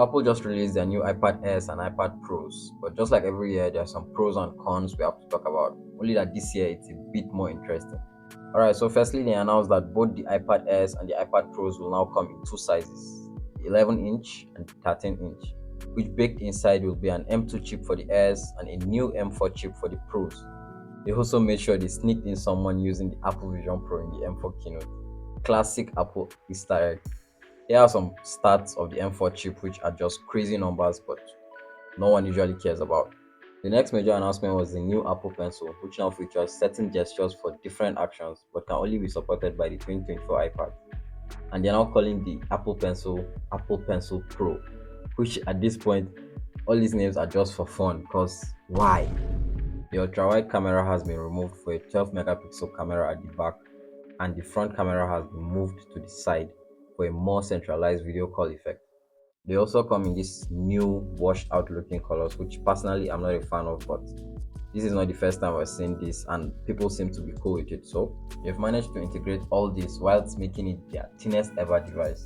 Apple just released their new iPad Airs and iPad Pros, but just like every year, there are some pros and cons we have to talk about. Only that this year it's a bit more interesting. Alright, so firstly, they announced that both the iPad Airs and the iPad Pros will now come in two sizes, 11-inch and 13-inch, which baked inside will be an M2 chip for the Airs and a new M4 chip for the Pros. They also made sure they sneaked in someone using the Apple Vision Pro in the M4 keynote. Classic Apple Easter egg. Here are some stats of the M4 chip, which are just crazy numbers, but no one usually cares about. The next major announcement was the new Apple Pencil, which now features certain gestures for different actions, but can only be supported by the 2024 iPad. And they're now calling the Apple Pencil Pro, which at this point, all these names are just for fun, because why? The ultra-wide camera has been removed for a 12 megapixel camera at the back, and the front camera has been moved to the side for a more centralized video call effect. They also come in this new washed out looking colors, which personally I'm not a fan of, but this is not the first time I've seen this and people seem to be cool with it. So they've managed to integrate all this whilst making it their thinnest ever device,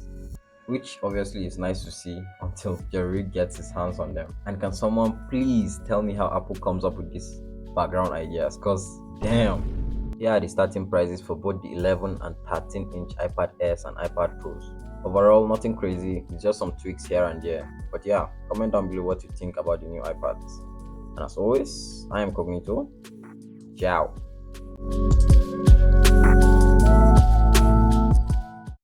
which obviously is nice to see until Jerry gets his hands on them. And can someone please tell me how Apple comes up with these background ideas? Because damn. Here are the starting prices for both the 11 and 13-inch iPad Airs and iPad Pros. Overall, nothing crazy, it's just some tweaks here and there. But yeah, comment down below what you think about the new iPads. And as always, I am Cognito. Ciao.